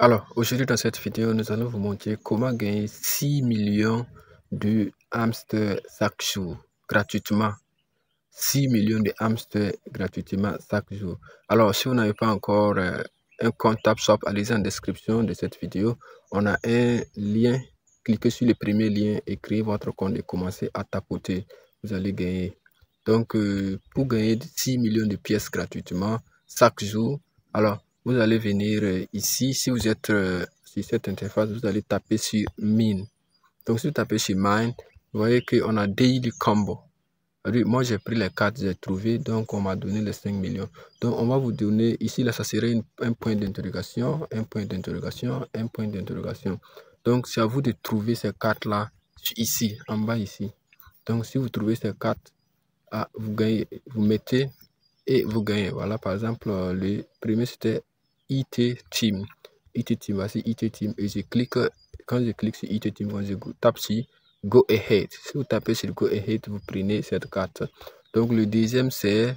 Alors, aujourd'hui dans cette vidéo, nous allons vous montrer comment gagner 6 millions de hamsters chaque jour, gratuitement. 6 millions de hamsters gratuitement chaque jour. Alors, si vous n'avez pas encore un compte TapSwap, allez en description de cette vidéo. On a un lien. Cliquez sur le premier lien et créez votre compte et commencez à tapoter. Vous allez gagner. Donc, pour gagner 6 millions de pièces gratuitement chaque jour, alors, vous allez venir ici. Si vous êtes sur cette interface, vous allez taper sur Mine. Donc, si vous tapez sur Mine, vous voyez qu'on a Daily Combo. Moi, j'ai pris les 4, j'ai trouvé, donc on m'a donné les 5 millions. Donc, on va vous donner, ici, là, ça serait un point d'interrogation, un point d'interrogation, un point d'interrogation. Donc, c'est à vous de trouver ces 4-là, ici, en bas, ici. Donc, si vous trouvez ces 4, vous gagnez, vous mettez et vous gagnez. Voilà, par exemple, le premier, c'était IT Team. IT Team, voici IT Team. Et je clique, quand je clique sur IT Team, quand je tape sur Go Ahead. Si vous tapez sur Go Ahead, vous prenez cette carte. Donc, le deuxième, c'est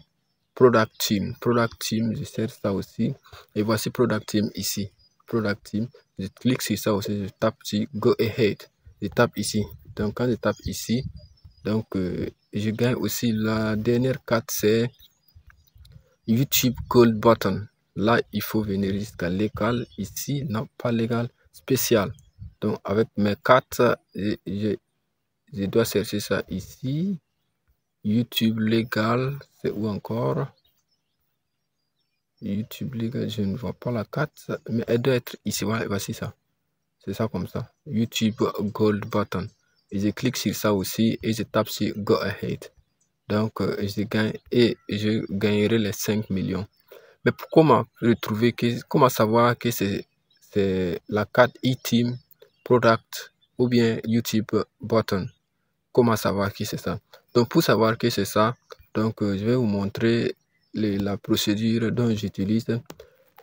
Product Team. Product Team, je cherche ça aussi. Et voici Product Team ici. Product Team, je clique sur ça aussi, je tape sur Go Ahead. Je tape ici. Donc, quand je tape ici, donc, je gagne aussi la dernière carte, c'est YouTube Gold Button. Là, il faut venir jusqu'à légal. Ici, non, pas légal, spécial. Donc, avec mes cartes, je dois chercher ça ici. YouTube légal, c'est où encore? YouTube légal, je ne vois pas la carte, mais elle doit être ici. Voilà, voici ça. C'est ça comme ça. YouTube Gold Button. Et je clique sur ça aussi et je tape sur Go Ahead. Donc, je gagne et je gagnerai les 5 millions. Mais comment retrouver, comment savoir que c'est la carte e-team, product ou bien YouTube button? Comment savoir que c'est ça? Donc, pour savoir que c'est ça, donc je vais vous montrer la procédure dont j'utilise.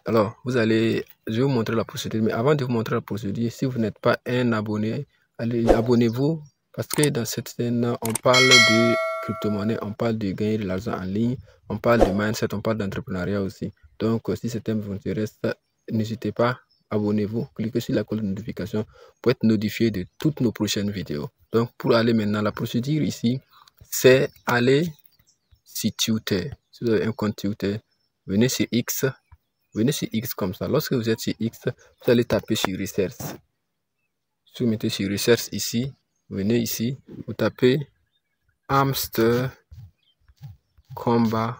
Alors, je vais vous montrer la procédure, mais avant de vous montrer la procédure, si vous n'êtes pas un abonné, allez, abonnez-vous, parce que dans cette scène, on parle de crypto-monnaie, on parle de gagner de l'argent en ligne, on parle de mindset, on parle d'entrepreneuriat aussi. Donc, si ce thème vous intéresse, n'hésitez pas, abonnez-vous, cliquez sur la cloche de notification pour être notifié de toutes nos prochaines vidéos. Donc, pour aller maintenant, la procédure ici, c'est aller sur Twitter. Si vous avez un compte Twitter, venez sur X. Venez sur X comme ça. Lorsque vous êtes sur X, vous allez taper sur Research. Si vous mettez sur Research ici, venez ici, vous tapez Hamster Combat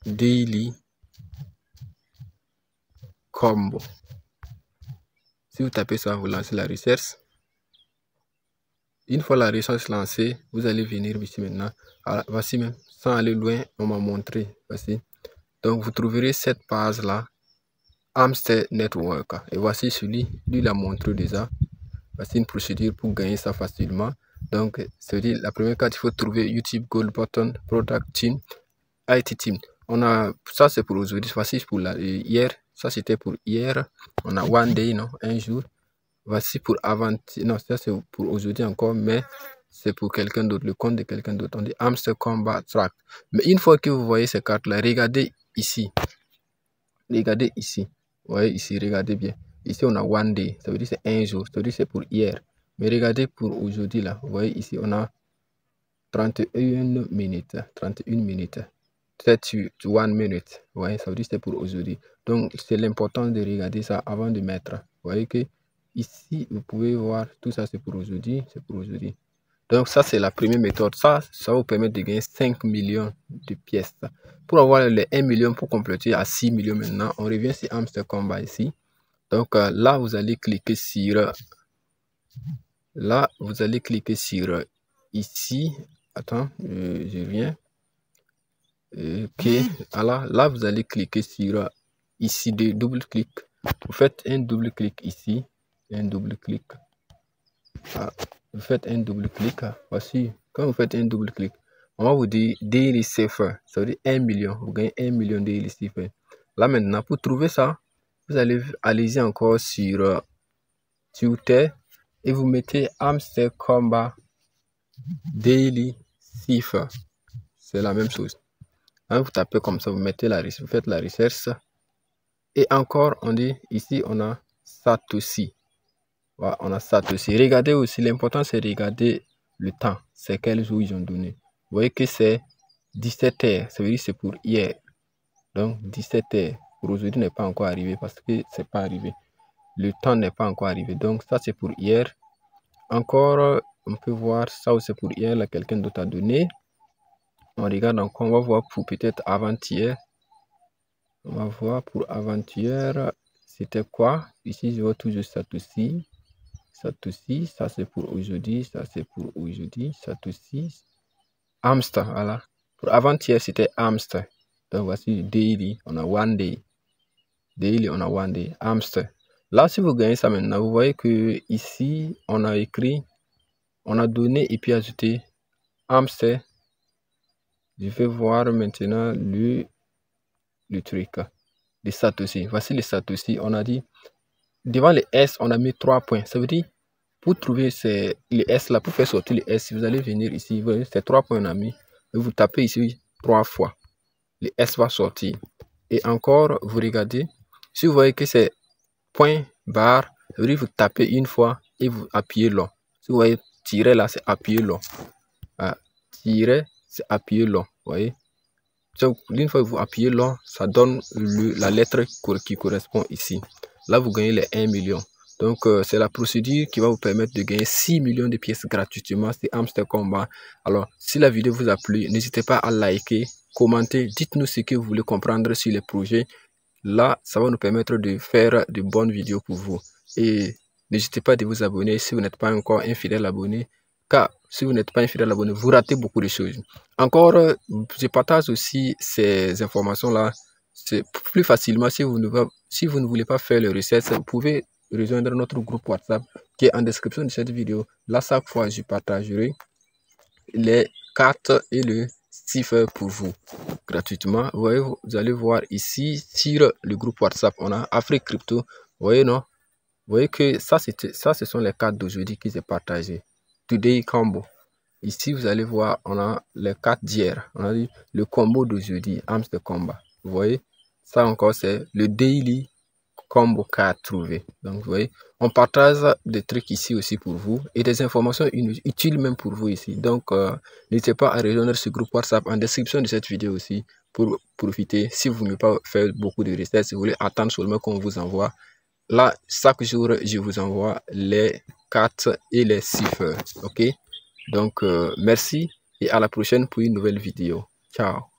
Daily Combo. Si vous tapez ça, vous lancez la recherche. Une fois la recherche lancée, vous allez venir ici maintenant. Alors, voici même, sans aller loin, on m'a montré. Voici. Donc, vous trouverez cette page-là, Hamster Network. Et voici celui, lui l'a montré déjà. Voici une procédure pour gagner ça facilement. Donc, c'est-à-dire, la première carte, il faut trouver YouTube Gold Button, Product Team, IT Team. On a, ça c'est pour aujourd'hui, voici pour hier, ça c'était pour hier. On a one day, non, un jour. Voici pour avant, non, ça c'est pour aujourd'hui encore, mais c'est pour quelqu'un d'autre, le compte de quelqu'un d'autre. On dit Hamster Combat Track. Mais une fois que vous voyez ces cartes-là, regardez ici. Regardez ici. Vous voyez ici, regardez bien. Ici, on a one day. Ça veut dire c'est un jour. Ça veut dire c'est pour hier. Mais regardez pour aujourd'hui là. Vous voyez ici, on a 31 minutes. 31 minutes. 31 minutes. Vous voyez, ça veut dire c'est pour aujourd'hui. Donc, c'est l'important de regarder ça avant de mettre. Vous voyez que ici, vous pouvez voir tout ça, c'est pour aujourd'hui. C'est pour aujourd'hui. Donc, ça, c'est la première méthode. Ça vous permet de gagner 5 millions de pièces. Pour avoir les 1 million, pour compléter à 6 millions maintenant, on revient sur Hamster Combat ici. Donc, là, vous allez cliquer sur... Là, vous allez cliquer sur ici. Attends, je viens. Ok. Alors, là, vous allez cliquer sur ici, de double-clic. Vous faites un double-clic ici. Un double-clic. Vous faites un double-clic. Voici. Quand vous faites un double-clic, on va vous dire Daily Safer. Ça veut dire 1 million. Vous gagnez 1 million de Daily Safer. Là, maintenant, pour trouver ça, vous allez encore sur Twitter et vous mettez Hamster Combat Daily Safer. C'est la même chose. Quand vous tapez comme ça, vous mettez vous faites la recherche. Et encore, on dit ici, on a Satoshi. Voilà, on a Satoshi. Regardez aussi, l'important c'est de regarder le temps. C'est quel jour ils ont donné. Vous voyez que c'est 17 heures. Ça veut dire que c'est pour hier. Donc 17 heures. Pour aujourd'hui n'est pas encore arrivé parce que c'est pas arrivé. Le temps n'est pas encore arrivé. Donc ça c'est pour hier. Encore, on peut voir ça aussi pour hier. Là, quelqu'un d'autre a donné. On regarde encore. On va voir pour peut-être avant-hier. On va voir pour avant-hier. C'était quoi? Ici, je vois toujours Satoshi. Satoshi, ça c'est pour aujourd'hui. Ça c'est pour aujourd'hui. Satoshi. Hamster, voilà. Pour avant-hier, c'était hamster. Donc voici daily. On a one day. Daily, on a one day. Hamster. Là, si vous gagnez ça maintenant, vous voyez que ici, on a écrit, on a donné et puis ajouté hamster. Je vais voir maintenant le truc. Les Satoshi. Voici les Satoshi. On a dit, devant les S, on a mis 3 points. Ça veut dire, pour trouver les S là, pour faire sortir les S, vous allez venir ici. Vous voyez, c'est 3 points on a mis. Et vous tapez ici 3 fois. Les S va sortir. Et encore, vous regardez. Si vous voyez que c'est point barre, ça veut dire vous tapez une fois et vous appuyez long. Si vous voyez tirer là, c'est appuyer long. Ah, tirer, c'est appuyer long. Vous voyez. Donc, une fois que vous appuyez long, ça donne la lettre qui correspond ici. Là, vous gagnez les 1 million. Donc, c'est la procédure qui va vous permettre de gagner 6 millions de pièces gratuitement. C'est Hamster Combat. Alors, si la vidéo vous a plu, n'hésitez pas à liker, commenter. Dites-nous ce que vous voulez comprendre sur les projets. Là, ça va nous permettre de faire de bonnes vidéos pour vous. Et n'hésitez pas de vous abonner si vous n'êtes pas encore un fidèle abonné. Car si vous n'êtes pas un fidèle abonné, vous ratez beaucoup de choses. Encore, je partage aussi ces informations-là. C'est plus facilement si vous ne voulez pas faire les recettes, vous pouvez rejoindre notre groupe WhatsApp qui est en description de cette vidéo. Là, chaque fois, je partagerai les cartes et le chiffre pour vous gratuitement. Vous voyez, vous allez voir ici sur le groupe WhatsApp, on a Afrique Crypto. Vous voyez, non? Vous voyez que ça, ce sont les cartes d'aujourd'hui qui sont partagées. Today Combo. Ici, vous allez voir, on a les cartes d'hier. On a dit le combo d'aujourd'hui, Hamster Combat. Vous voyez, ça encore, c'est le Daily Combo card trouvé. Donc, vous voyez, on partage des trucs ici aussi pour vous et des informations utiles même pour vous ici. Donc, n'hésitez pas à rejoindre ce groupe WhatsApp en description de cette vidéo aussi pour profiter. Si vous ne voulez pas faire beaucoup de recettes, si vous voulez attendre seulement qu'on vous envoie. Là, chaque jour, je vous envoie les cartes et les chiffres. Ok? Donc, merci et à la prochaine pour une nouvelle vidéo. Ciao!